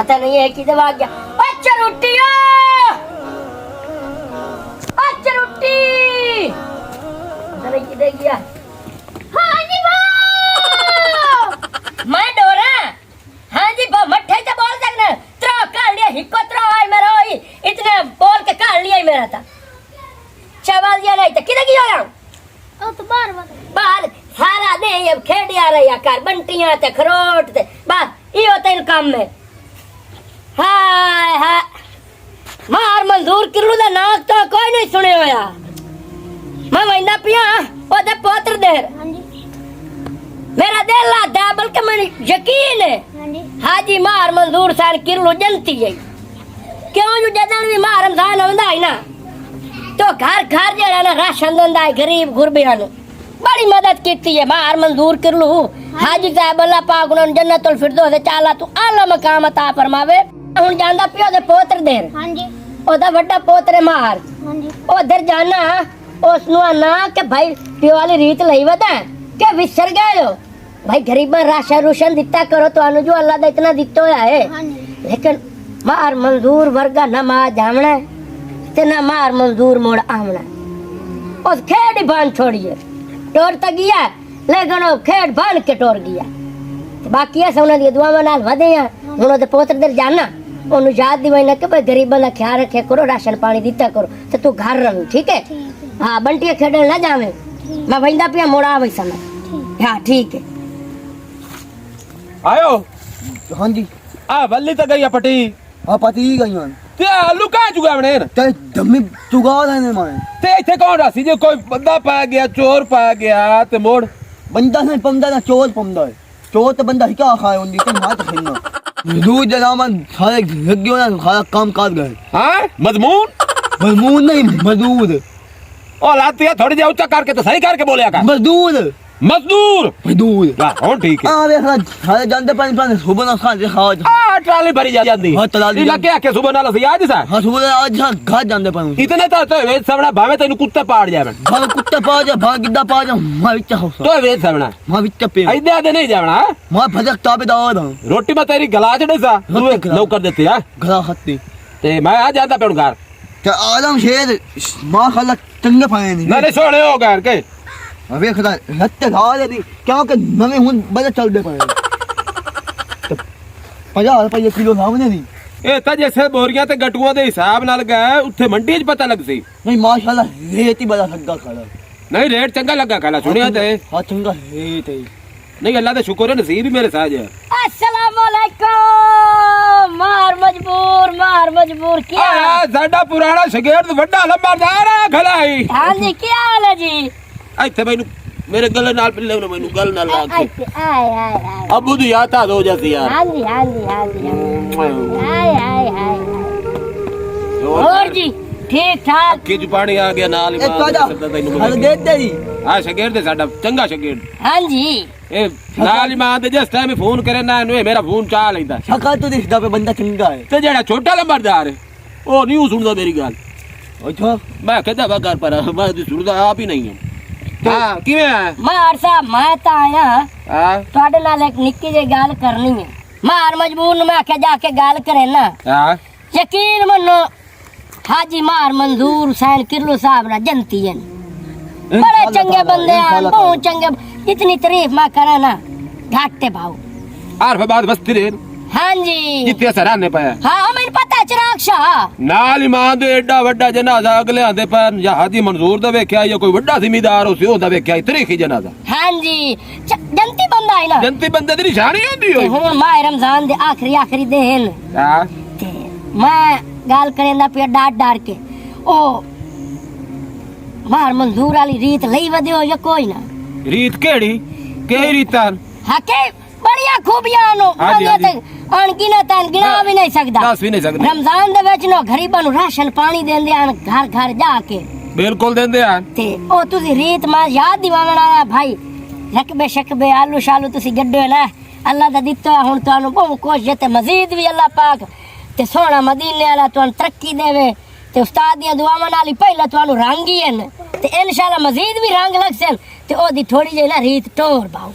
पता नहीं है किधर भाग गया। अच्छा रोटी अच्छा रोटी पता नहीं किधर गया। हाँ जी मैं डोरा। हाँ जी मट्ठे से बोल सकना त्रो कर लिया हिक्को त्रो आई मेरा ही इतने बोल के कर लिया ही मेरा था चावल दिया नहीं था किधर गया यार। ओ तो बाहर बाहर सारा दे अब खेडिया रहा कर बंटियां ते खरोट ते बस यो तेन काम में। हाय हाय मार मंजूर किरलू दा नाम तो कोई नहीं सुने होया। मैं वंदा पिया ओदे पोत्र देर हां जी मेरा दिल लादा बल्कि मैंने यकीन है हां जी हाजी मार मंजूर सान किरलू जनती है क्यों जो जदन भी मार रमजान आंदा है ना तो घर घर जड़ा ना राशन दंदा है गरीब गुरबियां नु बड़ी मदद कीती है मार मंजूर किरलू। हाजी साहब अल्लाह पाक उन्होंने जन्नतुल फिरदौस चाला तू आला मकाम अता फरमावे। हुन जांदा पियो दे पोत्र देर हां जी ओदा बड़ा पोत्र मार हां जी उधर जाना उस नु आना के भाई पियो वाली रीत लई वदा के विसर गए हो भाई गरीबां राशन रूशन दिता करो तो जो अल्लाह दा इतना दित्तो है। हां जी लेकिन मार मंजूर वर्गा ना मा जावना ते ना मार मंजूर मोड़ आमना उस खेड़ ही बांध छोड़िए टोर तक गया लेकिन वो खेड़ बांध के टोर गया। बाकी ऐसा उन्हें दी दुआवां नाल वधे हैं हुण ओदे पोत्र दे जाना ओनु याद दिवाइना के भाई गरीबां दा ख्याल रखे करो राशन पानी दिता करो ते तू घर रह ठीक है। हां बंटिया खेडण ना जावे मैं वंदा पिया मोड़ा आवे समय। हां ठीक है आयो। हाँ जी आ बल्ली तक गई पटी हाँ पति ही गई हन ते आलू कहाँ चुगावने न ते धम्मी चुगा देने माने ते इथे कौन रासी जो कोई बंदा पा गया चोर पा गया ते मोड़ बंदा नहीं पमदा ना चोर पमदा है चोर तो बंदा ही क्या खाए उन्दी ते मार तो खेलना दूध जनामन सारे लग्गियों ना सारा काम काट गए। हाँ मजमून मजमून नहीं मजदूर और लाती है थोड़ी देर ऊंचा करके तो सही करके बोले का मजदूर मजदूर मजदूर हाँ ठीक है। अरे सारे जानते पानी पानी सुबह ना खाते खाओ ट्राली भरी जाती हाँ ट्राली क्या क्या सुबह नाला से याद है सर हाँ सुबह आज घाट जानते पानी इतने तो वेद सबना भावे तेन कुत्ते पाड़ जावे भाग कुत्ता पा जा भाग गिद्दा पा जा मां विच हो तो वेद सबना मां विच पे ऐदे आदे नहीं जावना मां भजक ताबे दाद रोटी में तेरी गला चढ़े सा नौ कर देते हैं गला हत्ती ते मैं आ जाता पे घर ते आलम शेर मां खाला चंगे पाए नहीं नहीं सोने हो घर के अबे खुदा हत्ते खा दे क्या के नवे हुन बड़ा चल दे पाए 50 रुपए किलो सामने नहीं ए ता जैसे बोरियां ते गटुआं दे हिसाब नाल गए उत्थे मंडी च पता लग सी नहीं माशाल्लाह रेत ही बड़ा सग्गा खाला नहीं रेट चंगा लगा खाला सुनिया ते हां चंगा रेत है नहीं अल्लाह दा शुक्र है नसीब ही मेरे साथ है। अस्सलाम वालेकुम मार मजबूर क्या आ साडा पुराना शगेर्द वड्डा लंबादार है खलाई। हां जी क्या हाल है जी ਇੱਥੇ ਮੈਨੂੰ ਮੇਰੇ ਗਲੇ ਨਾਲ ਪਿੱਲੇ ਨੂੰ ਮੈਨੂੰ ਗੱਲ ਨਾਲ ਲਾ ਕੇ आए ਅਬੂ ਦੀ ਯਾਦ ਆ ਹੋ ਜਾਂਦੀ ਯਾਰ। हाँ जी आए और जी ठीक ठाक ਅੱਖੀ ਚ ਪਾਣੀ ਆ ਗਿਆ ਨਾਲ ਹੀ ए कादा हल दे दे ਆ ਸ਼ਗੇਰਦ ਸਾਡਾ ਚੰਗਾ ਸ਼ਗੇਰਦ हाँ जी ਇਹ ਨਾਲ ਹੀ ਮਾਂ ਦੇ ਜਿਸ ਟਾਈਮ ਫੋਨ ਕਰੇ ਨਾ ਇਹਨੂੰ ਇਹ ਮੇਰਾ ਫੋਨ ਚਾ ਲੈਂਦਾ शक्ल तो दिखदा पे बंदा चंगा है ਤੇ ਜਿਹੜਾ ਛੋਟਾ ਲੰਬਰਦਾਰ ਹੈ ਉਹ ਨਹੀਂ ਸੁਣਦਾ ਮੇਰੀ ਗੱਲ अच्छा ਮੈਂ ਕਹਿੰਦਾ ਵਾ ਘਰ ਪਰ ਮੈਂ ਤੇ ਸੁਣਦਾ ਆਪ ਹੀ ਨਹੀਂ ਹੈ। ਹਾਂ ਕਿਵੇਂ ਆ मार साहब मैं तो आया ਹਾਂ ਤੁਹਾਡੇ ਨਾਲ ਇੱਕ ਨਿੱਕੀ ਜਿਹੀ ਗੱਲ ਕਰਨੀ ਹੈ। ਮਾਰ ਮਜਬੂਰ ਨੂੰ ਮੈਂ ਆਖਿਆ ਜਾ ਕੇ ਗੱਲ ਕਰੇ ਨਾ ਹਾਂ ਯਕੀਨ ਮੰਨੋ ਹਾਜੀ ਮਾਰ ਮੰਜ਼ੂਰ ਹੁਸੈਨ किरलू साहब ना जनती है बड़े चंगे बंदे हैं बहुत चंगे इतनी तारीफ मैं करा ना घाटे भाव। आर बाद बस्ती रे हाँ जी ਜਿੱਥੇ ਸਰਾਨੇ ਪਿਆ हाँ मैंने पता है चिराग शाह ਨਾਲ ਹੀ ਮਾਂ ਦੇ ਏਡਾ ਵੱਡਾ ਜਨਾਜ਼ਾ ਅਗਲੇ ਆਂਦੇ ਪਰ ਜਹਾਦੀ ਮਨਜ਼ੂਰ ਦਾ ਵੇਖਿਆ ਜਾਂ ਕੋਈ ਵੱਡਾ ਜ਼ਿਮੀਦਾਰ ਹੋਸੀ ਉਹਦਾ ਵੇਖਿਆ ਤਰੀਖੀ ਜਨਾਜ਼ਾ। हाँ जी जनती बंदा है ना ਜਨਤੀ ਬੰਦੇ ਦੀ ਨਿਸ਼ਾਨੀ ਹੁੰਦੀ ते ਹੋਈ। हुण माह रमजान दे आखिरी दिन ਹਾਂ ते मैं गाल करेंदा पिया डार के ओ मार मंजूर वाली रीत लई वदियो या कोई ना ਰੀਤ ਕਿਹੜੀ ਕਿਹੜੀ ਰੀਤਾਂ हके बढ़िया खूबियां नो हाँ जी, हाँ जी। अनगिनत गिना भी नहीं सकदा ਦੱਸ ਵੀ ਨਹੀਂ ਸਕਦੇ रमजान दे विच नो गरीबां नु राशन पानी देंदे आन घर घर जाके ਬਿਲਕੁਲ ਦਿੰਦੇ ਆ ते ओ तुसी रीत मैं याद दिवावण आया भाई रकबे शकबे आलू शालू तुसी गड्डे ना अल्लाह दा दित्ता हुन तुहानू बहुत कोशिश ते मजीद भी अल्लाह पाक ते सोना मदीने वाला तुहानू तरक्की देवे ते उस्ताद दियां दुआवां नाल ही पहला तुहानू रंग ही हन ते इंशाल्लाह मजीद भी रंग लगसन ते ओदी थोड़ी जी ना रीत टोर बाऊ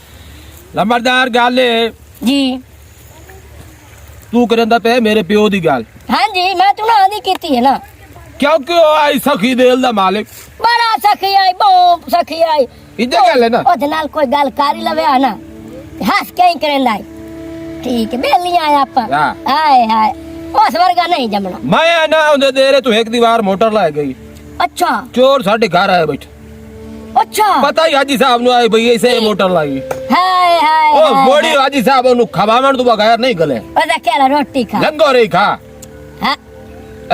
लंबरदार गाले जी ਤੂੰ ਕਰਦਾ ਪਏ ਮੇਰੇ ਪਿਓ ਦੀ ਗੱਲ ਹਾਂਜੀ ਮੈਂ ਤੂੰ ਨਾ ਆਦੀ ਕੀਤੀ ਹੈ ਨਾ ਕਿਉਂਕਿ ਉਹ ਆਈ ਸਖੀ ਦਿਲ ਦਾ ਮਾਲਿਕ ਬੜਾ ਸਖੀ ਆਈ ਬਹੁਤ ਸਖੀ ਆਈ ਇੱਜੇ ਗੱਲ ਹੈ ਨਾ ਉਹਦੇ ਨਾਲ ਕੋਈ ਗੱਲ ਕਰ ਹੀ ਲਵੇ ਨਾ ਹੱਸ ਕੇ ਹੀ ਕਰਦਾ ਠੀਕ ਹੈ ਬੇਲੀ ਆਇਆ ਆਪਾਂ ਹਾਂ। ਹਾਏ ਹਾਏ ਉਸ ਵਰਗਾ ਨਹੀਂ ਜੰਮਣਾ ਮੈਂ ਨਾ ਉਹਦੇ ਦੇਰੇ ਤੂੰ ਇੱਕ ਦੀਵਾਰ ਮੋਟਰ ਲਾ ਗਈ ਅੱਛਾ ਚੋਰ ਸਾਡੇ ਘਰ ਆਏ ਬੈਠੇ ਅੱਛਾ ਪਤਾ ਹੀ ਹਾਜੀ ਸਾਹਿਬ ਨੂੰ ਆਏ ਭਈ ਐਸੇ ਮੋਟਰ ਲਾਈ ਹਾਏ ਹਾਏ ਉਹ ਹਾਏ। ਬੋੜੀ ਹਾਜੀ ਸਾਹਿਬ ਉਹਨੂੰ ਖਵਾਵਣ ਤੋਂ ਬਗੈਰ ਨਹੀਂ ਗਲੇ ਉਹਦਾ ਕਹਿਲਾ ਰੋਟੀ ਖਾ ਲੰਗੋ ਰਹੀ ਖਾ ਹਾਂ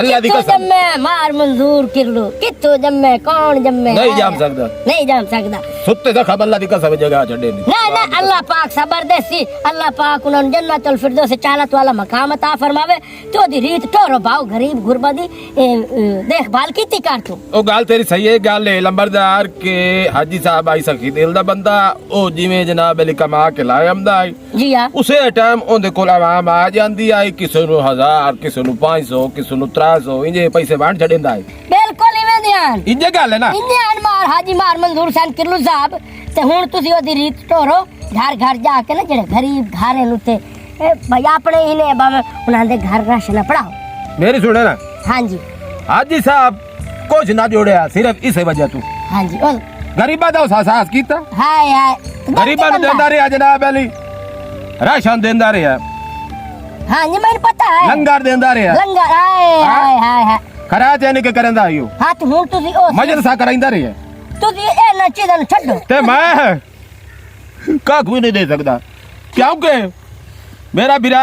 ਅੱਲਾ ਦੀ ਕਿੱਥੋਂ ਕਸਮ ਜੰਮੇ ਮਾਰ ਮਨਜ਼ੂਰ ਕਿਰਲੂ ਕਿੱਥੋਂ ਜੰਮੇ ਕੌਣ ਜੰਮੇ ਨਹੀਂ ਜੰਮ ਸਕਦਾ ਨਹੀਂ ਜੰਮ ਸਕਦਾ ਸੁੱਤੇ ਦਾ ਖਬਰ ਅੱਲਾ ਦੀ ਕਸਮ ਜਗ੍ਹਾ ਛੱਡੇ ਨਹੀਂ ना ना अल्लाह पाक जबरदस्ती अल्लाह पाक उन्होंने जन्नतुल फिरदौस चालत वाला मकाम अता फरमावे तो दी रीत टोरो भाव गरीब गुरबा दी देखभाल कीती कर तू ਉਹ ਗੱਲ ਤੇਰੀ ਸਹੀ ਹੈ ਗੱਲ ਹੈ ਲੰਬਰਦਾਰ ਕੇ ਹਾਜੀ ਸਾਹਿਬ ਆਈ ਸਖੀ ਦਿਲ ਦਾ ਬੰਦਾ ਉਹ ਜਿਵੇਂ ਜਨਾਬ ਅਲੀ ਕਮਾ ਕੇ ਲਾਇਆ ਆਮਦਾ जी हाँ ਉਸੇ ਟਾਈਮ ਉਹਦੇ ਕੋਲ ਆਵਾਮ ਆ ਜਾਂਦੀ ਆਈ ਕਿਸੇ ਨੂੰ 1000 ਕਿਸੇ ਨੂੰ 500 ਕਿਸੇ ਨੂੰ 300 ਇੰਜੇ ਪੈਸੇ ਵੰਡ ਛੜਿੰਦਾ ਹੈ बिल्कुल इवें ध्यान ਇੰਜੇ ਗੱਲ ਹੈ ਨਾ ध्यान मार हाजी मार मंजूर सन किरलू साहब ते हुन तुसी ओदी रीत टोरो घर घर जाके ना जेड़े गरीब घारे नु ते भाई अपने इने बावे उनां दे घर राशन पढ़ाओ ਮੇਰੀ ਸੁਣੇ ਨਾ हां जी ਹਾਜੀ ਸਾਹਿਬ ਕੁਝ ਨਾ ਜੋੜਿਆ ਸਿਰਫ ਇਸੇ ਵਜ੍ਹਾ ਤੋਂ हां जी ओ ਗਰੀਬਾਂ ਦਾ ਸਾਹਸ ਕੀਤਾ हाय हाय ਗਰੀਬਾਂ ਨੂੰ ਦਿੰਦਾ ਰਿਹਾ ਜਨਾਬ ਅਲੀ ਰਾਸ਼ਨ ਦਿੰਦਾ ਰਿਹਾ हां जी मैंने पता है ਲੰਗਰ ਦਿੰਦਾ ਰਿਹਾ लंगर हाय हाय हाय हाय ਖਰਾ ਤੇ ਨਹੀਂ ਕਿ ਕਰਦਾ ਆਇਓ हां तो हुन तुसी ओ ਮਜਲਸਾ ਕਰਾਂਦਾ ਰਿਹਾ तुसी ए ना चीज़ां नु छड्डो ਤੇ ਮੈਂ ਕੱਖ ਵੀ ਨਹੀਂ ਦੇ ਸਕਦਾ ਕਿਉਂਕਿ ਮੇਰਾ ਵੀਰਾ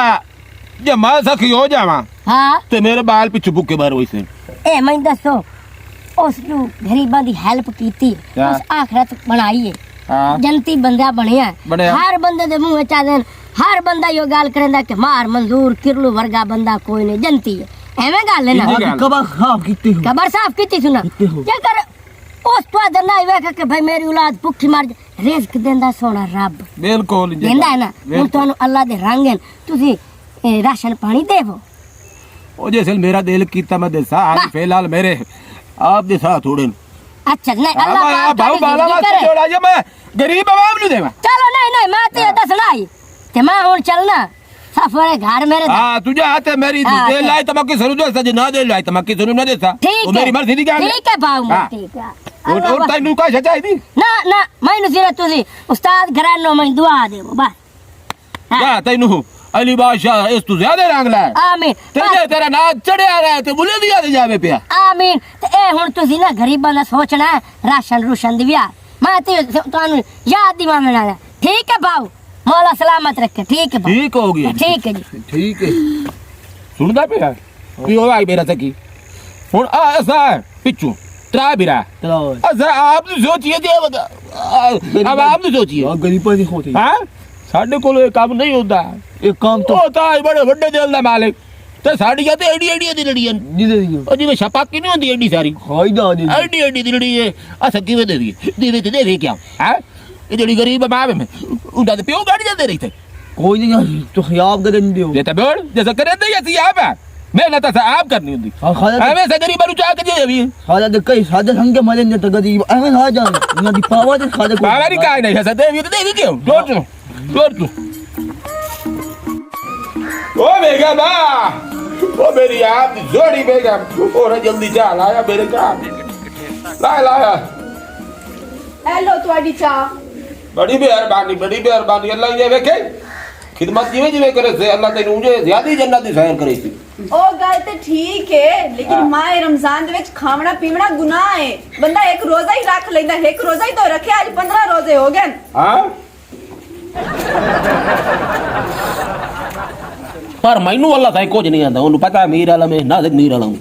ਜੇ ਮੈਂ ਸਖੀ ਹੋ ਜਾਵਾਂ हां ਤੇ ਮੇਰੇ ਬਾਲ ਪਿੱਛੇ ਬੁੱਕੇ ਬਾਹਰ ਹੋਈ ਸੇ ए मैं दसो उस नु गरीबां दी हेल्प कीती क्या? उस आखिरत बनाई है ਹਾਂ जनती बंदा बनया ਬਣਿਆ। हर बंदे दे मुंह च आदन हर बंदा यो गाल करदा कि मार मंजूर किरलू वर्गा बंदा कोई नहीं जनती है एवें गल है ना ठीक है। आप कब खाब कितने हो खबर साफ कीती सुना कितने हो? क्या कर उस तो आदर ना वेख के भाई मेरी औलाद भुखी मर जाए रिज़्क देंदा सोना रब ਬਿਲਕੁਲ देंदा है ना हुन तुहानू अल्लाह दे रंग हैं तुसी राशन पानी देवो ਉਹ ਜੇ ਸਿਲ ਮੇਰਾ ਦਿਲ ਕੀਤਾ ਮੈਂ ਦੇਸਾ ਅੱਜ ਫਿਲਹਾਲ ਮੇਰੇ ਆਪ ਦੇ ਸਾਥ ਥੋੜੇ अच्छा नहीं अल्लाह ਆ पाक ਭਾਉ तुहाडी ਬਾਲਾ जिंदगी ਵਾਸਤੇ करे। ਜੋੜਾ ਜੇ ਮੈਂ ਗਰੀਬ ਆਵਾਮ ਨੂੰ ਦੇਵਾਂ चलो नहीं नहीं मैं तो ये दसना ही ते मैं हुन चलना सफर घर मेरे दा। हाँ तुझे आते मेरी हाँ, दे लाई तमक्की सरू देता जे ना दे लाई तमक्की सरू ना देता ठीक वो है मेरी मर्जी दी क्या ठीक है भाऊ हाँ। ठीक है और अल्लाह तैनू का सच्चाई दी ना ना मैनू सिर्फ तुसी उस्ताद घरानो मैं दुआ देवो बस हाँ। क्या तैनू अली बादशाह इस तू ज्यादा रंग ला आमीन तेरे तेरा ना चढ़िया रहा ते बुले दिया दे जावे पिया आमीन ते ए हुन तुसी ना गरीबां दा सोचना है राशन रूशन दी ब्याह मैं ते तुहानू याद दिवावना है ठीक है भाऊ मौला सलामत रखे ठीक है भाऊ ठीक हो गई ठीक है जी ठीक है सुनदा पिया की हो आई मेरा सकी हुन आ ऐसा है पिछू त्रा बिरा चलो ऐसा आप सोचिए जे अब आप सोचिए गरीब नहीं होते हां ਸਾਡੇ ਕੋਲ ਇਹ ਕੰਮ ਨਹੀਂ ਹੁੰਦਾ एक काम तो ਉਹ ਤਾਂ ਬੜੇ ਵੱਡੇ ਦਿਲ ਦਾ ਮਾਲਿਕ ਤੇ ਸਾਡੀਆਂ ਤੇ ਏਡੀ ਏਡੀ ਦੀ ਲੜੀਆਂ जिधर ही ਉਹ ਜਿਵੇਂ ਛਪਾਕੀ ਨਹੀਂ ਹੁੰਦੀ ਏਡੀ ਸਾਰੀ फायदा दे ਏਡੀ ਏਡੀ ਦੀ ਲੜੀ ਹੈ ਆ ਸੱਕੀ ਵੇ ਦੇ ਦੀ ਦੀਵੇ ਤੇ ਦੇਵੇ ਕਿਆ ਹੈ ਇਹ ਜਿਹੜੀ ਗਰੀਬ ਮਾਵੇ ਮੈਂ ਉਹਦਾ ਤੇ ਪਿਓ ਗਾੜੀ ਜਾਂਦੇ ਰਹੀ ਤੇ कोई नहीं तो खयाब कर दे ਇਹ ਤਾਂ ਬੋਲ ਜੈਸਾ ਕਰੇ ਤੇ ਅਸੀਂ ਆਪ ਹੈ ਮਿਹਨਤ ਤਾਂ ਆਪ ਕਰਨੀ ਹੁੰਦੀ हां खाला ਐਵੇਂ ਸੇ ਗਰੀਬਾਂ ਨੂੰ ਚਾਹ ਕੇ ਜੇ ਵੀ खाला दे कई सादे संगे मरे ने तो गरीब एवे आ जान ना दी पावा दे खाले को ਬਾਵਾ ਨਹੀਂ ਕਾਇ ਨਹੀਂ ਹੈ ਦੇਵੀ ਤੇ ਦੇਵੀ ਕਿਉਂ ਜੋਰ ਤੂੰ ओ बेगम ओ मेरी आप जोड़ी बेगम और जल्दी जा लाया मेरे का लाया हेलो ਤੁਹਾਡੀ ਚਾਹ बड़ी मेहरबानी अल्लाह ये वेखे खिदमत जिवे जिवे करे से अल्लाह तेनू जे ज्यादा जन्नत दी सैर करे सी ਉਹ ਗੱਲ ਤੇ ਠੀਕ ਹੈ ਲੇਕਿਨ ਮਾਹ ਰਮਜ਼ਾਨ ਦੇ ਵਿੱਚ ਖਾਵਣਾ ਪੀਵਣਾ ਗੁਨਾਹ ਹੈ ਬੰਦਾ ਇੱਕ ਰੋਜ਼ਾ ਹੀ ਰੱਖ ਲੈਂਦਾ ਇੱਕ ਰੋਜ਼ਾ ਹੀ ਤਾਂ ਰੱਖਿਆ ਅੱਜ 15 ਰੋਜ਼ੇ ਹੋ ਗਏ हां पर मैनू अल्लाह ताई कुछ नहीं आंदा ओनू पता मीर आलम है ना मीर आलम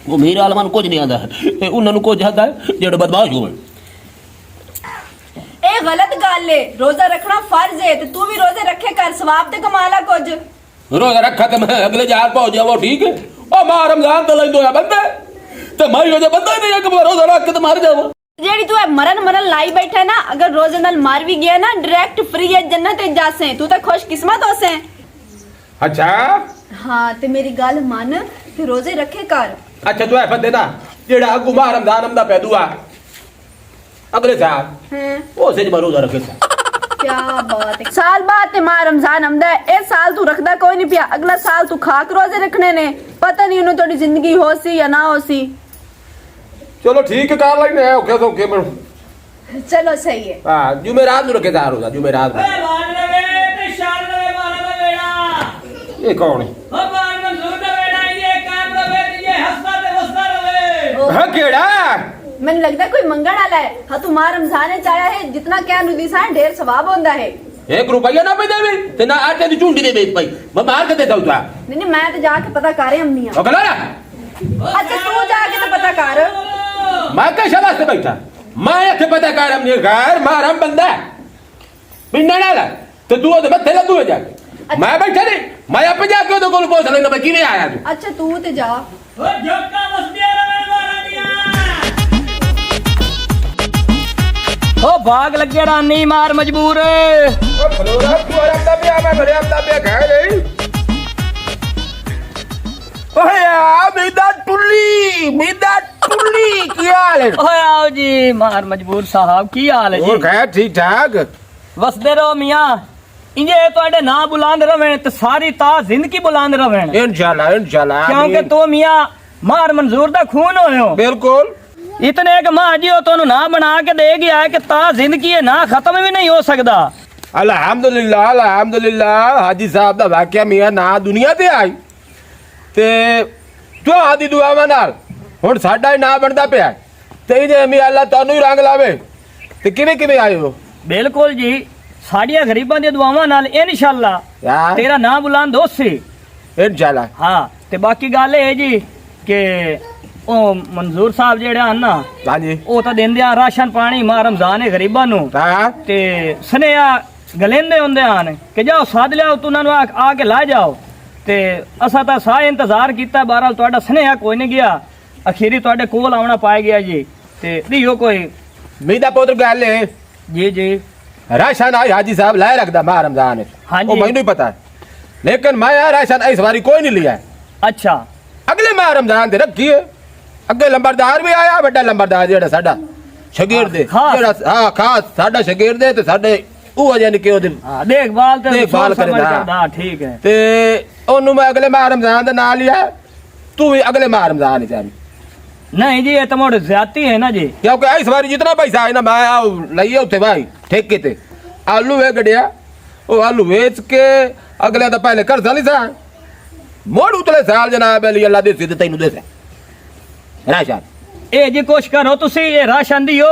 वो मीर आलम ਨੂੰ ਕੁਝ ਨਹੀਂ ਆਂਦਾ ਤੇ ਉਹਨਾਂ ਨੂੰ ਕੁਝ ਆਂਦਾ ਜਿਹੜੇ ਬਦਮਾਸ਼ ਹੋਣ ਇਹ ਗਲਤ ਗੱਲ ਹੈ ਰੋਜ਼ਾ ਰੱਖਣਾ ਫਰਜ਼ ਹੈ ਤੇ ਤੂੰ ਵੀ ਰੋਜ਼ੇ ਰੱਖੇ ਕਰ ਸਵਾਬ ਤੇ ਕਮਾ ਲਾ ਕੁਝ रोजा रखा तो मैं अगले जार पहुंच जाओ ठीक है ओ मां रमजान तो लेंदो है बंदे ते मैं रोजा बंदा ही नहीं कि रोजा रख के मार जाओ ਜਿਹੜੀ ਤੂੰ ਇਹ ਮਰਨ ਲਾਈ ਬੈਠਾ ਨਾ ਅਗਰ ਰੋਜ਼ੇ ਨਾਲ ਮਾਰ ਵੀ ਗਿਆ ਨਾ ਡਾਇਰੈਕਟ ਫ੍ਰੀ ਹੈ ਜੰਨਤ ਵਿੱਚ ਜਾਸੇ ਤੂੰ ਤਾਂ ਖੁਸ਼ਕਿਸਮਤ ਹੋਸੇ अच्छा ਹਾਂ ਤੇ ਮੇਰੀ ਗੱਲ ਮੰਨ ਤੇ ਰੋਜ਼ੇ ਰੱਖੇ ਕਰ अच्छा तू है बंदे ना जेड़ा अगू मां रमजान दा पैदू आ अगले साल ਹਾਂ ओ से रोजा रखे सा क्या बात है साल बाद ते मां रमजान आंदा है इस साल तू रखदा कोई नहीं पिया अगला साल तू खाक रोजे रखने ने पता नहीं उन्हें थोड़ी जिंदगी हो सी या ना हो सी चलो ठीक है कर लेने हैं ओके तो ओके मैं चलो सही है हां जुमेरात ਨੂੰ रखेदार होगा जुमेरात ਓਏ ਬਾਣ ਲਵੇ ਤੇ ਸ਼ਾਨ ਲਵੇ ਮਾਰਾ ਦਾ ਵੇੜਾ ये कौन है ਓ ਬਾਣ ਮਨਜ਼ੂਰ ਦਾ ਵੇੜਾ ਇਹ ਕਾਮ ਲਵੇ ਤੇ ਇਹ ਹੱਸਦਾ ਤੇ ਵਸਦਾ ਰਵੇ हां केड़ा मैंने लगता कोई मंगण वाला है हाँ तू मां रमजान ने चाया है जितना क्या नुदीसा है ढेर सवाब होता है 1 रुपया ना पे देवे ते ना आटे दी चुंडी दे बेच भाई मैं मार के देता हूं नहीं नहीं मैं तो जाके पता कर रही अम्मी ओ गला अच्छा तू जाके तो पता कर मैं क्या शाबाश से बैठा मैं इथे पता कर हमने घर मारम बंदा पिंडा नाला तो तू तो मथे लदू जा मैं बैठा नहीं मैं आप जाके तो कोल पूछ लेना मैं किने आया तू अच्छा तू ते जा ਓ ਜੋਕਾ ਵਸਦਿਆ ਰਵੇ ਮਾਰਾ ਦੀਆਂ ਓ ਬਾਗ ਲੱਗੇ ਰਾਨੀ ਮਾਰ ਮਜਬੂਰ ओ फलोरा तू आराम दा पे मैं भरे आराम दा पे खा नहीं ओए यार मेरा टुल्ली क्या हाल है ਓਏ ਆਓ ਜੀ ਮਾਰ ਮਜਬੂਰ ਸਾਹਿਬ ਕੀ ਹਾਲ ਹੈ और ਜੀ खैर ठीक ठाक ਵਸਦੇ ਰਹੋ ਮੀਆਂ ਇੰਜੇ ਤੁਹਾਡੇ ਨਾਂ ਬੁਲੰਦ ਰਵਣ ਤੇ ਸਾਰੀ ਤਾ ਜ਼ਿੰਦਗੀ ਬੁਲੰਦ ਰਵਣ इंशाल्लाह ਕਿਉਂਕਿ ਤੂੰ ਮੀਆਂ ਮਾਰ ਮਨਜ਼ੂਰ ਦਾ ਖੂਨ ਹੋਇਓ बिल्कुल इतने एक माँ जी ਤੁਹਾਨੂੰ ਨਾ ਬਣਾ ਕੇ ਦੇ ਗਿਆ ਹੈ ਕਿ ਤਾ ਜ਼ਿੰਦਗੀ ਇਹ ਨਾ ਖਤਮ ਵੀ ਨਹੀਂ ਹੋ ਸਕਦਾ अल्हम्दुलिल्लाह हाजी साहब दा वाकया मियां ना दुनिया ते आई ते तो आदी दुआवां नाल हुण साडा ही ना बनदा पिया ते जे मियां अल्लाह तानू ही रंग लावे ते किवें किवें आए हो ਬਿਲਕੁਲ ਜੀ ਸਾਡੀਆਂ ਗਰੀਬਾਂ ਦੀਆਂ ਦੁਆਵਾਂ ਨਾਲ ਇਨਸ਼ਾਅੱਲਾ यार ਤੇਰਾ ਨਾਂ ਬੁਲੰਦ ਹੋਸੇ इंशाल्लाह ਹਾਂ ਤੇ ਬਾਕੀ ਗੱਲ ਇਹ ਜੀ ਕਿ ਉਹ ਮਨਜ਼ੂਰ ਸਾਹਿਬ ਜਿਹੜੇ ਹਨ ਨਾ हां जी ਉਹ ਤਾਂ ਦਿੰਦੇ ਆ ਰਾਸ਼ਨ ਪਾਣੀ ਮਾ ਰਮਜ਼ਾਨ ਹੈ ਗਰੀਬਾਂ ਨੂੰ हां ਤੇ ਸਨੇਹਾ ਗਲੇਂਦੇ ਹੁੰਦੇ ਹਨ ਕਿ ਜਾਓ ਸਾਧ ਲਿਆਓ ਤੂੰ ਉਹਨਾਂ ਨੂੰ ਆ ਕੇ ਲਾ ਜਾਓ ਤੇ ਅਸਾਂ ਤਾਂ ਸਾਰਾ ਇੰਤਜ਼ਾਰ ਕੀਤਾ ਬਹਰਾਲ ਤੁਹਾਡਾ ਸਨੇਹਾ ਕੋਈ ਨਹੀਂ ਗਿਆ ਅਖੀਰੀ ਤੁਹਾਡੇ ਕੋਲ ਆਉਣਾ ਪਾਇਆ ਗਿਆ ਜੀ ਤੇ ਦਿਓ ਕੋਈ मेरा पुत्र गल है जी जी राशन आई हाजी साहब लाए रखदा माह रमजान हाँ जी। वो मैनू ही पता है लेकिन मैं यार राशन इस बारी कोई नहीं लिया अच्छा अगले माह रमजान ते रखी है अगे लंबरदार भी आया बड़ा लंबरदार जेड़ा साडा शगीर दे खास। जेड़ा हां खास साडा शगीर दे ते साडे ਉਹ ਜਾਨੀ ਕਿ ਉਹਦੇ हाँ देखभाल तो देखभाल सोच समझ करेगा। करदा, ठीक है ਤੇ ਉਹਨੂੰ ਮੈਂ ਅਗਲੇ ਮਾਹ ਰਮਜ਼ਾਨ ਦਾ ਨਾਂ ਲਿਆ ਤੂੰ ਵੀ ਅਗਲੇ ਮਾਹ ਰਮਜ਼ਾਨ ਹੀ ਚਾਹੀ नहीं जी ये तो मोड़ ज्यादती है ना जी ਕਿਉਂਕਿ ਇਸ ਵਾਰੀ ਜਿੰਨਾ ਪੈਸਾ ਆਇਆ ਨਾ ਮੈਂ ਲਈਏ ਉੱਥੇ ਭਾਈ ਠੇਕੇ ਤੇ ਆਲੂ ਵੇ ਗੜਿਆ ਉਹ ਆਲੂ ਵੇਚ ਕੇ ਅਗਲੇ ਦਾ ਪਹਿਲੇ ਕਰਜ਼ਾ ਨਹੀਂ ਸਾ ਮੋੜ ਉਤਲੇ ਸਾਲ ਜਨਾਬ ਅਲੀ ਅੱਲਾ ਦੇ ਸਿੱਧ ਤੈਨੂੰ ਦੇ ਰਾਸ਼ਨ ਇਹ ਜੀ ਕੁਛ ਕਰੋ ਤੁਸੀਂ ਇਹ ਰਾਸ਼ਨ ਦਿਓ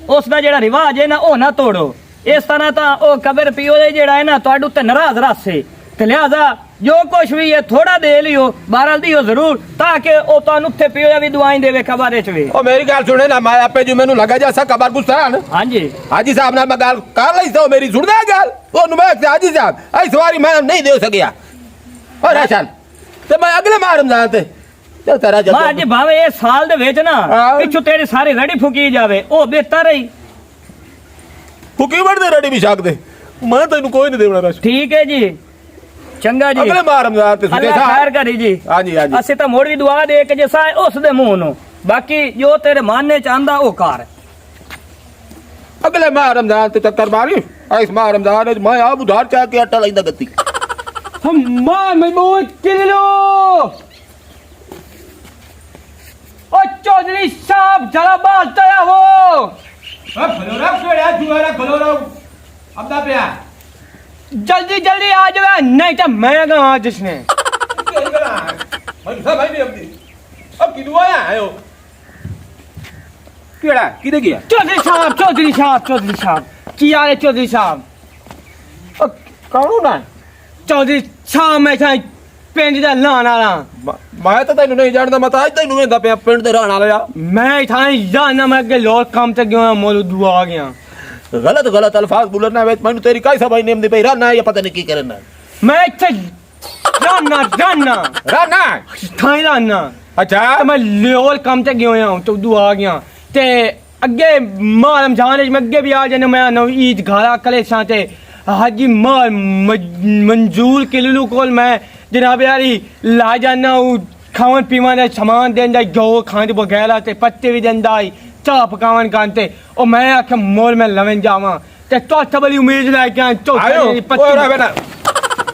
ਉਸ ਦਾ ਜਿਹੜਾ ਰਿਵਾਜ ਹੈ ਨਾ ਉਹ ਨਾ ਤੋੜੋ ਇਸ ਤਰ੍ਹਾਂ ਤਾਂ ਉਹ ਕਬਰ ਪੀਓ ਦੇ ਜਿਹੜਾ ਹੈ ਨਾ ਤੁਹਾਡੇ ਉੱਤੇ ਨਾਰਾਜ਼ ਰਾਸੇ ਤੇ ਲਿਹਾਜ਼ਾ ਜੋ ਕੁਛ ਵੀ ਹੈ ਥੋੜਾ ਦੇ ਲਿਓ ਬਹਰਾਲ ਦਿਓ ਜ਼ਰੂਰ ਤਾਂ ਕਿ ਉਹ ਤੁਹਾਨੂੰ ਉੱਥੇ ਪੀਓ ਵੀ ਦੁਆਈ ਦੇਵੇ ਕਬਰ ਚ ਵੀ ਉਹ ਮੇਰੀ ਗੱਲ ਸੁਣੇ ਨਾ ਮੈਂ ਆਪੇ ਜੋ ਮੈਨੂੰ ਲੱਗਾ ਜੈਸਾ ਕਬਰ ਗੁਸਤਾਨ ਹਾਂਜੀ ਹਾਜੀ ਸਾਹਿਬ ਨਾਲ ਮੈਂ ਗੱਲ ਕਰ ਲਈ ਸੋ ਮੇਰੀ ਸੁਣਦਾ ਗੱਲ ਉਹਨੂੰ ਮੈਂ ਕਿਹਾ ਹਾਜੀ ਸਾਹਿਬ ਇਸ ਵਾਰੀ ਮੈਂ ਨਹੀਂ ਦੇ ਸਕਿਆ ਉਹ ਰਾਸ਼ਨ ਤੇ ਮੈਂ ਅਗਲੇ ਮਾਹ ਰਮਜ਼ਾਨ ਤੇ ਤੇ ਤੇਰਾ ਮਾਂ ਜੀ ਭਾਵੇਂ ਇਹ ਸਾਲ ਦੇ ਵਿੱਚ ਨਾ ਹਾਂ। ਪਿੱਛੋਂ ਤੇਰੀ ਸਾਰੀ ਰੜੀ ਫੁਕੀ ਜਾਵੇ ਉਹ ਬਿਹਤਰ ਰਹੀ ਹੁਕੀ ਵੜਦੇ ਰੜੀ ਵੀ ਸਕਦੇ ਮੈਂ ਤੈਨੂੰ ਕੋਈ ਨਹੀਂ ਦੇਣਾ ਰਾਸ਼ਨ ਠੀਕ ਹੈ ਜੀ ਚੰਗਾ ਜੀ ਅਗਲੇ ਮਾਹ ਰਮਜ਼ਾਨ ਤੇ ਸੁਦੇ ਅੱਲਾ ਖੈਰ ਕਰੀ ਜੀ ਹਾਂਜੀ ਹਾਂਜੀ ਅਸੀਂ ਤਾਂ ਮੋੜ ਵੀ ਦੁਆ ਦੇ ਕੇ ਜਿਸਾ ਉਸ ਦੇ ਮੂੰਹ ਨੂੰ ਬਾਕੀ ਜੋ ਤੇਰੇ ਮਨ ਨੇ ਚਾਹੁੰਦਾ ਉਹ ਕਰ ਅਗਲੇ ਮਾਹ ਰਮਜ਼ਾਨ ਤੇ ਚੱਕਰ ਮਾਰੀ ਇਸ ਮਾਹ ਰਮਜ਼ਾਨ ਵਿੱਚ ਮੈਂ ਆਪ ਉਧਾਰ ਚਾਹ ਕੇ ਆਟਾ ਲੈਂਦਾ ਗੱਤੀ ਮਾਂ ਮਜਬੂਤ ਕਿਲੋ ਓ ਚੌਧਰੀ ਸਾਹਿਬ ਜਰਾ ਬਾਤ ਤਇਆ ਹੋ ਆ ਫਲੋਰਾ ਕੋੜਾ ਜੁਆਰਾ ਫਲੋਰਾ ਅਬਦਾ ਪਿਆ ਜਲਦੀ ਜਲਦੀ ਆ ਜਾਵੇ ਨਹੀਂ ਤਾਂ ਮੈਂ ਕਹਾਂ ਜਿਸਨੇ ਕੀ ਕਰਾਂ ਮੈਂ ਸਭ ਭਾਈ ਨਹੀਂ ਅਬਦੀ ਅਬ ਕਿਦੋਂ ਆਇਆ ਕਿਹੜਾ ਕਿਦੇ ਗਿਆ ਚੌਧਰੀ ਸਾਹਿਬ ਕੀ ਹਾਲ ਹੈ ਚੌਧਰੀ ਸਾਹਿਬ ਕੌਣ ਨਾ ਚੌਧਰੀ ਸਾਹਿਬ ਮੈਂ ਤਾਂ ਪਿੰਡ ਦਾ ਲਾਣ ਵਾਲਾ ਮੈਂ ਤਾਂ ਤੈਨੂੰ ਨਹੀਂ ਜਾਣਦਾ ਮੈਂ ਤਾਂ ਅੱਜ ਤੈਨੂੰ ਵੇਂਦਾ ਪਿਆ ਪਿੰਡ ਦੇ ਰਹਿਣ ਵਾਲਾ ਮੈਂ ਤਾਂ ਜਾਣਾ ਮੈਂ ਕਿ ਲੋਕ ਕੰਮ ਤੇ ਗਿਆ ਮੋਲੂ ਦੁਆ ਆ ਗਿਆ ਗਲਤ ਅਲਫਾਜ਼ ਬੋਲਣਾ ਵਿੱਚ ਮੈਨੂੰ ਤੇਰੀ ਕਾਈ ਸਭਾਈ ਨੇਮ ਦੀ ਪਈ ਰਹਿਣਾ ਜਾਂ ਪਤਾ ਨਹੀਂ ਕੀ ਕਰਨਾ ਮੈਂ ਇੱਥੇ ਜਾਣਾ ਰਹਿਣਾ ਥਾਂ ਜਾਣਾ ਅੱਛਾ ਮੈਂ ਲੋਲ ਕੰਮ ਤੇ ਗਿਆ ਹਾਂ ਤੂੰ ਦੁਆ ਆ ਗਿਆ ਤੇ ਅੱਗੇ ਮਾਂ ਰਮਜ਼ਾਨ ਵਿੱਚ ਮੈਂ ਅੱਗੇ ਵੀ ਆ ਜਾਣਾ ਮੈਂ ਨਵ ਈਦ ਘਾਲਾ ਕਲੇ ਸਾਂ ਤੇ ਹਾਜੀ ਮਾਂ ਮਨਜ਼ੂਰ ਕਿਲੂ ਕੋਲ ਮੈਂ ਜਨਾਬ ਯਾਰੀ ਲਾ ਜਾਣਾ ਉਹ ਖਾਣ ਪੀਣ ਦਾ ਸਮਾਨ ਦਿੰਦਾ ਜੋ ਖਾਣ ਵਗੈਰਾ ਤੇ ਪੱਤੇ ਵੀ ਦਿੰਦਾ ਚਾਹ ਪਕਾਉਣ ਕਾਂਤੇ ਉਹ ਮੈਂ ਆਖਿਆ ਮੋਲ ਮੈਂ ਲਵਣ ਜਾਵਾਂ ਤੇ ਚੌਥਾ ਵਾਲੀ ਉਮੀਦ ਲੈ ਕੇ ਆਇਆ ਚੌਥਾ ਆਇਓ ਦੀ ਓਏ ਰਾ ਬੇਨਾ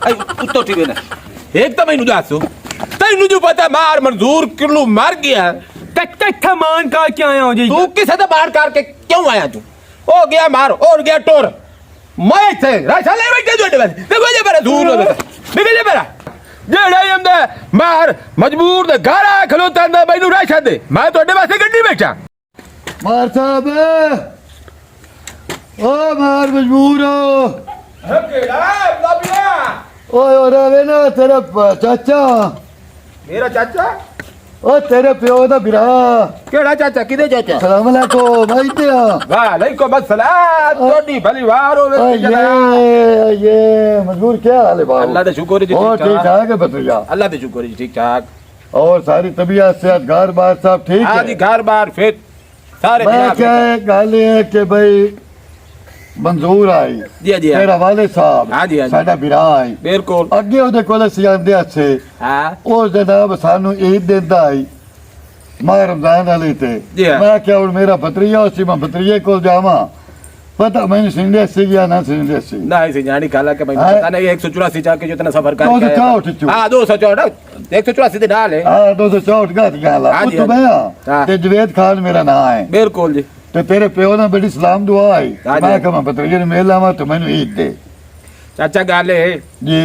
ਆਈ ਉੱਤੋਂ ਠੀਕ ਬੇਨਾ ਇੱਕ ਤਾਂ ਮੈਨੂੰ ਦੱਸੋ ਤੈਨੂੰ ਜੋ ਪਤਾ ਮਾਰ ਮਨਜ਼ੂਰ ਕਿਲੂ ਮਰ ਗਿਆ ਤੇ ਕਿੱਥੇ ਮਾਨ ਕਰਕੇ ਆਇਆ ਹੋ ਜੀ ਤੂੰ ਕਿਸੇ ਦਾ ਮਾਰ ਕਰਕੇ ਕਿਉਂ ਆਇਆ ਤੂੰ ਹੋ ਗਿਆ ਮਾਰ ਹੋਰ ਗਿਆ ਟੋਰ ਮੈਂ ਇੱਥੇ ਰਾਸ਼ਾ ਲੈ ਬੈਠੇ ਤੁਹਾਡੇ ਵੱਲ ਤੇ ਕੋਈ ਬੜਾ ਦੂਰ ਹੋ ਗਿਆ ਬਿਗਲੇ ਬੜਾ ਜਿਹੜਾ ਹੀ ਹੁੰਦਾ ਮਾਰ ਮਜਬੂਰ ਦੇ ਘਰ ਆ ਖਲੋਤਾ ਨਾ ਮੈਨੂੰ ਰਾਸ਼ਾ ਦੇ ਮੈਂ ਤੁਹਾਡੇ ਵਾਸਤੇ ਗੱਡੀ ਬੈਠਾ ਮਾਰ ਸਾਹਿਬ ਓ ਮਾਰ ਮਜਬੂਰ ਹੋ ਕਿਹੜਾ ਬਾਬਿਆ ਓਏ ਓ ਰਵੇ ਨਾ ਤੇਰਾ ਚਾਚਾ ਮੇਰਾ ਚਾਚਾ ਓ ਤੇਰੇ ਪਿਓ ਦਾ ਭਰਾ ਕਿਹੜਾ ਚਾਚਾ ਕਿਹਦੇ ਚਾਚਾ ਸਲਾਮ ਅਲੈਕੁਮ ਭਾਈਆ ਵਾਲੇਕੁਮ अस्सलाम ਤੁਹਾਡੀ ਭਲੀ ਵਾਰ ਹੋਵੇ ये मजबूर क्या हाल है बाबू अल्लाह का शुक्र है जी और ठीक ठाक है भतीजा अल्लाह का शुक्र है जी ठीक ठाक और सारी तबीयत सेहत घर बार सब ठीक हाँ जी है घर बार फिर सारे मैं जनाब क्या है गल ये है कि भाई मंजूर आई जी जी तेरा वाले साहब हाँ जी, हाँ जी। साडा भरा आई बिल्कुल ਅੱਗੇ ਉਹਦੇ ਕੋਲ ਅਸੀਂ ਆਂਦੇ ਅੱਛੇ हाँ ਉਹ ਜਨਾਬ ਸਾਨੂੰ ਈਦ ਦਿੰਦਾ ਆਈ ਮਾਹ ਰਮਜ਼ਾਨ ਵਾਲੀ ਤੇ ਜੀ ਹਾਂ। ਮੈਂ ਕਿਹਾ ਹੁਣ ਮੇਰਾ ਭਤਰੀਆ ਸੀ ਮੈਂ ਭਤਰੀਏ ਕੋਲ ਜਾਵਾਂ ਪਤਾ ਮੈਨੂੰ ਸਿੰਧੇ ਸੀ या ना ਸਿੰਧੇ ਸੀ ना ऐसे जानी काला के भाई हाँ। पता नहीं 184 चाक के जो इतना सफर कर 264 हाँ 264 184 दे डाल है ਹਾਂ 264 ਗਾ ਦੀ ਗੱਲ ਆ ਹਾਂਜੀ, ਉੱਥੋਂ ਹਾਂਜੀ। ਮੈਂ ਹਾਂ। ਤੇ ਜਵੇਦ ਖਾਨ ਮੇਰਾ ਨਾਮ ਹੈ बिल्कुल जी ਤੇ ਤੇਰੇ ਪਿਓ ਨੇ ਬੜੀ ਸਲਾਮ ਦੁਆ ਆਈ ਹਾਂਜੀ। ਮੈਂ ਕਿਹਾ ਮੈਂ ਭਤਰੀਏ ਨੂੰ ਮਿਲ ਆਵਾਂ ਤੇ ਮੈਨੂੰ ਈਦ ਦੇ चाचा गाले ਜੀ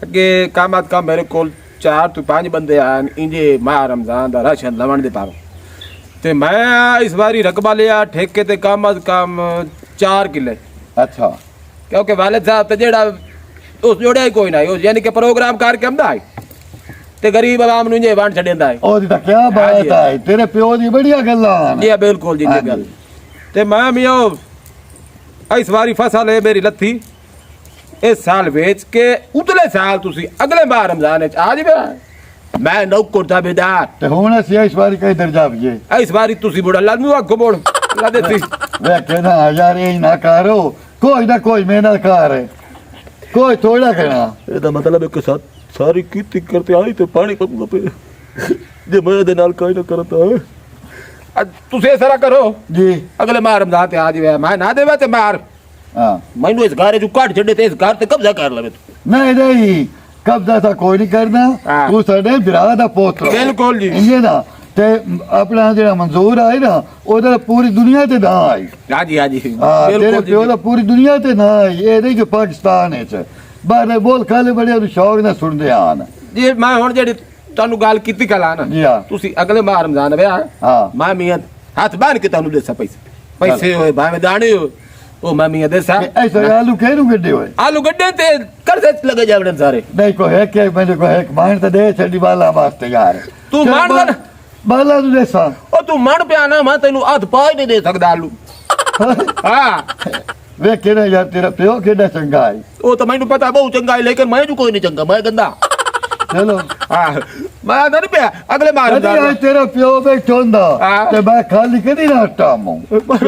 अगे कामत का मेरे को 4 तो 5 बंदे आन इंजे माह रमजान दा राशन लवण दे पारो ते मैं इस बारी रकबा लिया ठेके ते कम अज कम 4 किले ਅੱਛਾ क्योंकि वालिद साहब ते जेड़ा उस जोड़िया ही कोई ना उस यानी कि प्रोग्राम करके आंदा है ते गरीब आवाम नु जे वंड छडेंदा है ਉਹਦੀ ਤਾਂ ਕੀ ਬਾਤ ਹਾਂਜੀ। ਹੈ ਤੇਰੇ ਪਿਓ ਦੀ ਬੜੀਆਂ ਗੱਲਾਂ ਹਨ जी बिल्कुल जी हाँ जी गल जी। ते मैं मियो इस बारी फसल है मेरी लत्थी इस साल बेच के उतले साल तुसी अगले बार रमजान च आ जावे मैं नौकर दावेदार ਤੇ ਹੁਣ ਅਸੀਂ ਇਸ ਵਾਰੀ ਕਈ ਦਰਜਾ ਵੀਏ इस बारी तुसी बुढ़ा लानू आगो बोल ला देती ਵੇ ਕਹਿਣਾ ਯਾਰ ਇਹ ਨਾ ਕਰੋ ਕੋਈ ਨਾ ਕੋਈ ਮਿਹਨਤ ਕਰ ਕੋਈ ਥੋੜਾ ਕਹਿਣਾ ਇਹਦਾ ਮਤਲਬ ਹੈ ਕਿ ਸਾਰੀ ਕੀਤੀ ਕਰਤੇ ਆਈ ਤੇ ਪਾਣੀ ਪਊਗਾ ਪਏ ਜੇ ਮੈਂ ਇਹਦੇ ਨਾਲ ਕੋਈ ਨਾ ਕਰਤਾ तुसी इस तरह करो ਜੀ अगले माह रमजान ते आ जावे मैं ना देवे ते मार ਹਾਂ मैनू इस घर जो काट छड़े ते इस घर ते कब्जा कर लवे तू ਨਹੀਂ ਨਹੀਂ ਕਬਜ਼ਾ ਤਾਂ ਕੋਈ ਨਹੀਂ ਕਰਨਾ ਹਾਂ। ਤੂੰ ਸਾਡੇ ਭਰਾ ਦਾ ਪੁੱਤ ਬਿਲਕੁਲ ਜੀ। ਇੰਜੇ ਨਾ ਤੇ ਆਪਣਾ ਜਿਹੜਾ ਮਨਜ਼ੂਰ ਆਈ ਨਾ ਉਹਦਾ ਪੂਰੀ ਦੁਨੀਆ ਤੇ ਨਾ ਆਈ हाँ जी हाँ जी ਹਾਂ ਤੇਰੇ बिल्कुल ਪਿਓ जी ਦਾ ਪੂਰੀ ਦੁਨੀਆ ਤੇ ਨਾ ਆਈ ਇਹ ਨਹੀਂ ਕਿ ਪਾਕਿਸਤਾਨ ਵਿੱਚ ਬਾਹਰ ਬੋਲ ਖਾਲੇ ਬੜੇ ਉਹਨੂੰ ਸ਼ੌਕ ਨਾਲ ਸੁਣਦੇ ਆਣ जी मैं हुन जेडी ਤੁਹਾਨੂੰ ਗੱਲ ਕੀਤੀ ਕਲਾ ਨਾ ਜੀ ਹਾਂ ਤੁਸੀਂ ਅਗਲੇ ਮਾਹ ਰਮਜ਼ਾਨ ਵਿਆਹ ਹਾਂ ਮੈਂ ਮੀਆਂ ਹੱਥ ਬਾਨ ਕੇ ਤੁਹਾਨੂੰ ਦੇਸਾ ਪੈਸੇ ਹੋਏ ਭਾਵੇਂ ਦਾਣੇ ਹੋ ਉਹ ਮੈਂ ਮੀਆਂ ਦੇਸਾ ਐਸਾ ਆਲੂ ਕਿਹਨੂੰ ਗੱਡੇ ਹੋਏ ਆਲੂ ਗੱਡੇ ਤੇ ਕਰਜ਼ੇ ਚ ਲੱਗੇ ਜਾਵੜਨ ਸਾਰੇ ਨਹੀਂ ਕੋਈ ਹੈ ਕਿ ਮੈਨੂੰ ਕੋਈ ਹੈ ਮਾਣ ਤਾਂ ਦੇ ਛੱਡੀ ਵਾਲਾ ਵਾਸਤੇ ਯਾਰ ਤੂੰ ਚੱਲ ਮਾਣ ਕਰ। ਬਾਲਾ ਨੂੰ ਦੇਸਾਂ ਉਹ ਤੂੰ ਮਣ ਪਿਆ ਨਾ ਮੈਂ ਤੈਨੂੰ ਹੱਥ ਪਾ ਹੀ ਨਹੀਂ ਦੇ ਸਕਦਾ ਆਲੂ ਹਾਂ ਵੇ ਕਿਹੜਾ ਯਾਰ ਤੇਰਾ ਪਿਓ ਕਿਹੜਾ ਚੰਗਾ ਹੈ ਉਹ ਤਾਂ ਮੈਨੂੰ ਪਤਾ ਬਹੁਤ ਚੰਗਾ ਹੈ ਲੇਕਿਨ ਮੈਂ ਜੋ ਕੋਈ ਨਹੀਂ ਚੰਗਾ ਮੈਂ ਗੰਦਾ ਚਲੋ ਹਾਂ ਮੈਂ ਤਾਂ ਨਹੀਂ ਪਿਆ ਅਗਲੇ ਮਾਹ ਕਦੀ ਰਮਜ਼ਾਨ ਅੱਜ ਤੇਰਾ ਪਿਓ ਬੈਠਾ ਹੁੰਦਾ ਹਾਂ। ਤੇ ਮੈਂ ਖਾਲੀ ਕਦੀ ਨਾ ਟਾਮੂ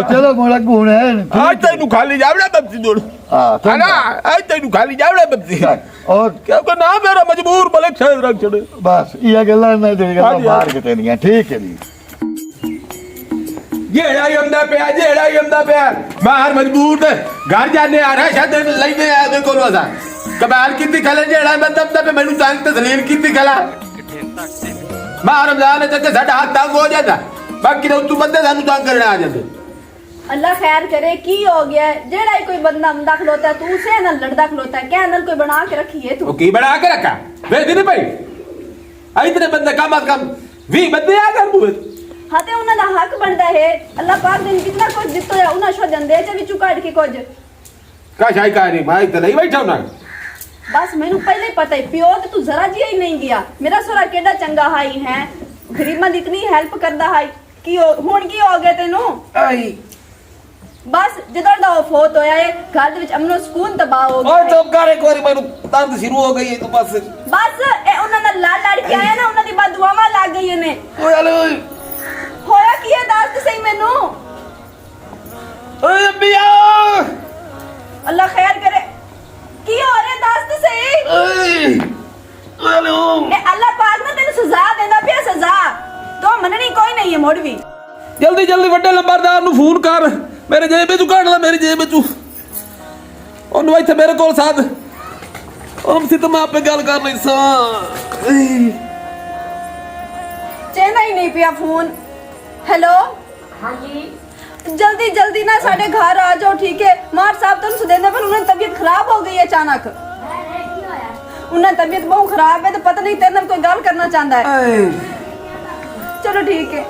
ਚਲੋ ਮੋੜਾ ਗੁਣ ਹੈ ਅੱਜ ਤੈਨੂੰ ਖਾਲੀ ਜਾਵੜਾ ਬੱਬੀ ਦੋੜ ਹਾਂ ਹਨਾ ਅੱਜ ਤੈਨੂੰ ਖਾਲੀ ਜਾਵੜਾ ਬੱਬੀ ਔਰ ਕਿਉਂਕਿ ਨਾ ਮੇਰਾ ਮਜਬੂਰ ਮਲਕ ਸ਼ਾਇਦ ਰੱਖ ਛੜੇ ਬਸ ਇਹ ਗੱਲਾਂ ਨਾ ਜਿਹੜੀ ਗੱਲਾਂ ਹਾਂਜੀ, ਮਾਰ ਕੇ ਤੇਰੀਆਂ ਠੀਕ ਹੈ ਜੀ ਜਿਹੜਾ ਹੀ ਹੁੰਦਾ ਪਿਆ ਬਾਹਰ ਮਜਬੂਰ ਤੇ ਘਰ ਜਾਣੇ ਆ ਰਿਹਾ ਸ਼ਾਇਦ ਲੈਂਦੇ ਆ ਦੇ ਕੋਲ ਵਸਾ ਕਬਾਲ ਕੀਤੀ ਖਲੇ ਜਿਹੜਾ ਬੰਦਾ ਤੇ ਮੈਨੂੰ ਤੰਗ ਤਸਲੀਮ ਕੀਤੀ ਖਲਾ ਬਾਹਰ ਰਮਜ਼ਾਨ ਤੇ ਸਾਡਾ ਹੱਥ ਤੰਗ ਹੋ ਜਾਂਦਾ ਬਾਕੀ ਤਾਂ ਤੂੰ ਬੰਦੇ ਸਾਨੂੰ ਤੰਗ ਕਰਨ ਆ ਜਾਂਦੇ अल्लाह खैर करे की हो गया है जेड़ा ही कोई बंदा अंदा खलोता है तू उसे ना लड़दा खलोता है क्या नल कोई बना के रखी है तू ਉਹ ਕੀ ਬਣਾ ਕੇ ਰੱਖਾ ਵੇਖ ਨਹੀਂ ਭਾਈ ਇਤਨੇ ਬੰਦੇ ਕਮ ਅਜ਼ ਕਮ 20 ਬੰਦੇ ਆ ਕਰ ਬੂਏ हाँ ते उन्हां दा हक बनदा है अल्लाह पाक ने कितना कुछ दित्तो है उन्हां शो दंदे च विचों काट के कुछ ਕਾ ਸ਼ਾਈ ਕਾ ਨਹੀਂ ਮੈਂ ਤਾਂ ਨਹੀਂ ਬੈਠਾ ਹੁਣਾ बस मैनू पहले ही पता है प्यो ते तू जरा जी ही नहीं गया मेरा सोरा केड़ा चंगा हाई है गरीबां दी इतनी हेल्प करदा हाई की हुण की हो गया तेनू ਆਈ बस ਜਦੋਂ ਦਾ ਉਹ ਫੌਤ ਹੋਇਆ ਹੈ ਘਰ ਦੇ ਵਿੱਚ ਅਮਨੋ ਸਕੂਨ ਤਬਾਹ ਹੋ ਗਿਆ ਓਏ ਹੈ। ਚੁੱਪ ਕਰ ਇੱਕ ਵਾਰੀ ਮੈਨੂੰ ਦਰਦ ਸ਼ੁਰੂ ਹੋ ਗਈ ਹੈ ਤੂੰ ਬਸ ਬਸ ਇਹ ਉਹਨਾਂ ਨਾਲ ਲੜ ਕੇ ਆਇਆ ਨਾ ਉਹਨਾਂ ਦੀ ਬਦਦੁਆਵਾਂ ਲੱਗ ਗਈਆਂ ਨੇ ਓਏ ਹਲੇ ਓਏ ਹੋਇਆ ਕੀ ਹੈ ਦੱਸ ਤੇ ਸਹੀ ਮੈਨੂੰ ਓਏ ਅੱਬੀਆ ਅੱਲਾ ਖੈਰ ਕਰੇ ਕੀ ਹੋ ਰਿਹਾ ਦੱਸ ਤੇ ਸਹੀ ਓਏ ਹਲੇ ਇਹ ਅੱਲਾ ਪਾਕ ਨਾ ਤੈਨੂੰ ਸਜ਼ਾ ਦਿੰਦਾ ਪਿਆ ਸਜ਼ਾ ਤੂੰ ਮੰਨਣੀ ਕੋਈ ਨਹੀਂ ਹੈ ਮੋੜ ਵੀ ਜਲਦੀ ਜਲਦੀ ਵੱਡੇ ਲੰਬਰਦਾਰ ਨੂੰ ਫੋਨ ਕਰ ਮੇਰੇ ਜੇਬ ਵਿੱਚੋਂ ਕੱਢ ਲੈ ਮੇਰੀ ਜੇਬ ਵਿੱਚੋਂ ਉਹਨੂੰ ਇੱਥੇ ਮੇਰੇ ਕੋਲ ਸਾਧ ਹਮਸੀ ਤਾਂ ਮੈਂ ਆਪੇ ਗੱਲ ਕਰ ਲਈ ਸਾਂ चेना ही नहीं पिया फोन। हेलो हाँ जी जल्दी जल्दी ना साढ़े घर आ जाओ ठीक है। मार साहब तो सुदेंद्र पर उन्हें तबीयत खराब हो गई है अचानक। उन्हें तबीयत बहुत खराब है तो पता नहीं तेरे कोई गल करना चाहता है। चलो ठीक है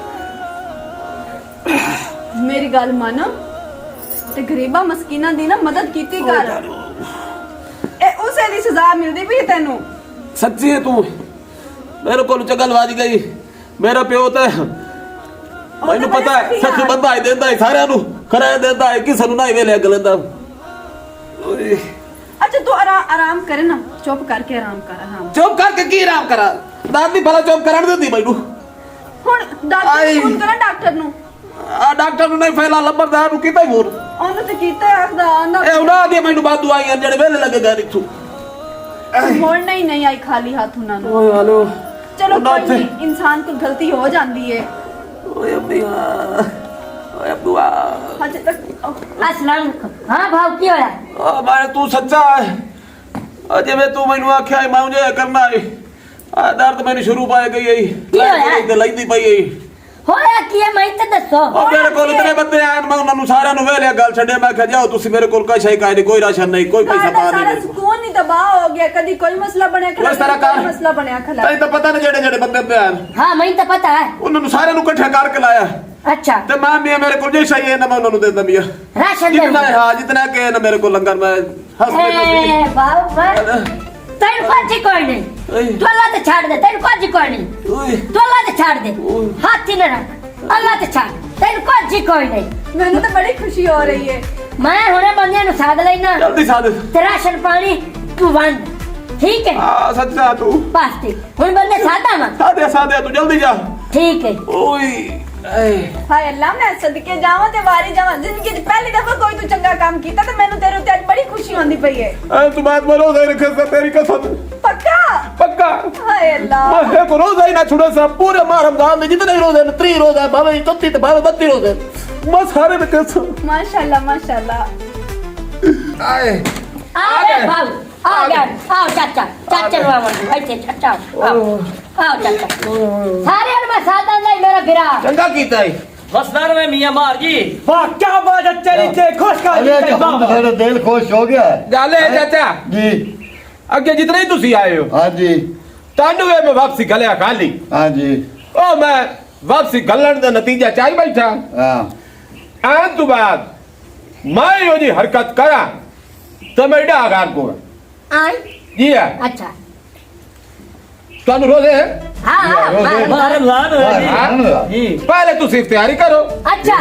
मेरी गल मान ते गरीबा मस्कीना दी ना मदद कीती कर ए उसे दी सजा मिलदी भी तेनू। सच्ची है तू मेरे को चगल वाज गई मेरा प्यो तो ਮੈਨੂੰ ਪਤਾ ਹੈ ਸੱਚ ਬੰਦਾ ਹੀ ਦਿੰਦਾ ਹੈ ਸਾਰਿਆਂ ਨੂੰ ਖਰਾ ਦਿੰਦਾ ਹੈ ਕਿਸੇ ਨੂੰ ਨਹੀਂ ਵੇਲੇ ਅੱਗ ਲੈਂਦਾ ਓਏ अच्छा तू आराम करे ना चुप करके आराम कर आराम ਚੁੱਪ ਕਰਕੇ ਕੀ ਆਰਾਮ ਕਰਾਂ ਦਾਦੀ ਭਲਾ ਚੁੱਪ ਕਰਨ ਦਿੰਦੀ ਮੈਨੂੰ ਹੁਣ ਡਾਕਟਰ ਨੂੰ ਫੋਨ ਕਰਾਂ ਡਾਕਟਰ ਨੂੰ ਆ ਡਾਕਟਰ ਨੂੰ ਨਹੀਂ ਫੈਲਾ ਲੰਬਰਦਾਰ ਨੂੰ ਕੀਤਾ ਹੀ ਫੋਨ ਉਹਨੂੰ ਤੇ ਕੀਤਾ ਆਖਦਾ ਆਂਦਾ ਇਹ ਉਹਨਾਂ ਦੀ ਮੈਨੂੰ ਬਾਦੂ ਆਈਆਂ ਜਿਹੜੇ ਵੇਲੇ ਲੱਗੇਗਾ ਇੱਥੋਂ ਹੁਣ नहीं आई खाली हाथ ਉਹਨਾਂ ਨੂੰ ਓਏ ਹਲੋ चलो कोई नहीं इंसान को गलती हो जाती है। ਓਏ ਅੱਬੀਆ ਓਏ ਅੱਬੂਆ अच्छा तक अस्सलाम हाँ भाव की होया ਆ ਮੈਂ ਤੂੰ ਸੱਚਾ ਹੈ ਜਿਵੇਂ ਤੂੰ ਮੈਨੂੰ ਆਖਿਆ ਮੈਂ ਉਹ ਕਰਨਾ ਹੈ ਆ ਦਰਦ ਮੈਨੂੰ ਸ਼ੁਰੂ ਪਾਇਆ ਗਈ ਹੈ ਤੇ ਲੈਂਦੀ ਪਈ ਹੈ होया की है मैं तो दसो ਉਹ ਮੇਰੇ ਕੋਲ ਇਤਨੇ ਬੰਦੇ ਆਏ ਮੈਂ ਉਹਨਾਂ ਨੂੰ ਸਾਰਿਆਂ ਨੂੰ ਵੇਲਿਆ ਗੱਲ ਛੱਡਿਆ ਮੈਂ ਕਿਹਾ ਜਾਓ ਤੁਸੀਂ ਮੇਰੇ ਕੋਲ ਕੋਈ ਸ਼ੈ ਕਾਇ ਨਹੀਂ ਕੋਈ ਰਾਸ਼ਨ ਨਹੀਂ ਕੋਈ ਪੈਸਾ ਪਾ सारा ਨਹੀਂ सुकून ही तबाह हो गया कभी कोई मसला बनया खला उस तरह का- कोई मसला बनया खला ਤੈਨੂੰ ਤਾਂ ਪਤਾ ਨਹੀਂ ਜਿਹੜੇ ਜਿਹੜੇ ਬੰਦੇ ਹੁੰਦੇ ਆਏ हाँ मैं तो पता है ਉਹਨਾਂ ਨੂੰ ਸਾਰਿਆਂ ਨੂੰ ਇਕੱਠਾ ਕਰਕੇ ਲਾਇਆ अच्छा ਤੇ ਮੈਂ ਮੇਰੇ ਕੋਲ ਜੇ ਸਹੀ ਹੈ ਨਾ ਮੈਂ ਉਹਨਾਂ ਨੂੰ ਦੇ ਦਿੰਦਾ ਮੀਆਂ राशन दे ਜਿੰਨਾ ਹਾਂ ਜਿੰਨਾ ਕਿ ਨਾ ਮੇਰੇ ਕੋਲ ਲੰਗਰ ਮੈਂ ਹੱਸ ए भाव मैं तेन कोजी कोई नहीं ओए। तू अल्लाह ते छाड़ दे तेन कोजी कोई नहीं ਓਏ तू अल्लाह ते छाड़ दे हाथ ही न रख अल्लाह ते छाड़ तेन कोजी कोई नहीं मैंने तो बड़ी खुशी हो रही है। मैं हुणे बंदे नु साध लेना ਜਲਦੀ ਸਾਧ ते राशन पानी तू वंड ठीक है ਆ ਸੱਚਾ ਤੂੰ बस ठीक हुन बंदे सादा मा ਸਾਧਿਆ ਤੂੰ ਜਲਦੀ ਜਾ ठीक है ਓਏ ਏ हाय अल्लाह मैं सदके जावां ते वारी जावां जिंदगी च पहली दफा कोई तू चंगा काम कीता ते मैनू तेरे उत्ते आज बड़ी खुशी होंदी पई है। तू बात बोलो दे रखे से तेरी कसम पक्का पक्का हाय अल्लाह मैं को रोजा ही ना छुड़े सा पूरे माह रमजान में जितने रोजे 3 रोजा भावे 33 भावे 32 रोजे मैं सारे में कसम माशाल्लाह आए आ गए भाव आ गया आओ चाचा चाचा रो मन ऐसे चाचा आओ चाचा सारे में सादा नहीं मेरा गिरा चंगा कीता है मसदार में मियां मार जी वाह क्या बात है तेरी ते खुश कर अरे दी कसम से मेरा दिल खुश हो गया है गाले चाचा जी अगे जितने ही तुसी आए हो हाँ जी तांडू में वापसी गलिया खाली हाँ जी ओ मैं वापसी गलन का नतीजा चाह बैठा हाँ आन तो बाद मैं यो जी हरकत करा तो मैं आगार को आई जी है अच्छा तानू रोजे है हाँ हाँ रोज़े। मार। रमजान है जी हाँ? जी पहले तुसी तैयारी करो अच्छा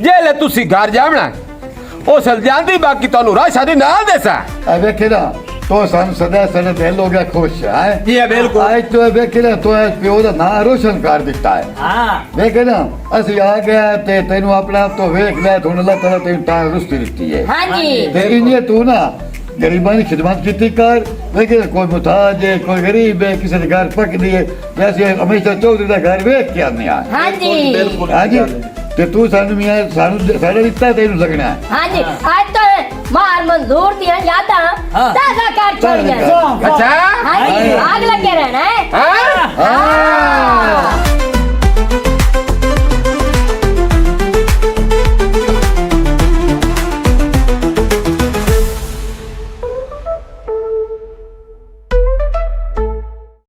जे ले तुसी घर जावना ओ सल जानदी बाकी तानू राशन नाल देसा अब वेखे ना तो सन सदा सदा दिल हो गया खुश है जी है बिल्कुल आज तो वेखे ना तो प्यो का ना रोशन कर दिता है हाँ वेखे ना असि आ गया ते तेनू अपने आप तो वेख ले तो अल्लाह ताला तेनू टांग रुस्ती दिती है हाँ जी ते इन्हें तू ना गरीबां की खिदमत की कर लेकिन कोई मुताज है कोई गरीब है किसी के घर पक दिए जैसे हमेशा चौधरी का घर वेख के आने आए हाँ जी बिल्कुल हाँ जी ते तू सानू मियां सानू साडा दिता तेनू लगना है हाँ जी आज तो मार मंजूर दिया यादा ताजा कार छोड़ गए अच्छा हाँ जी आग लगे रहना है हाँ हाँ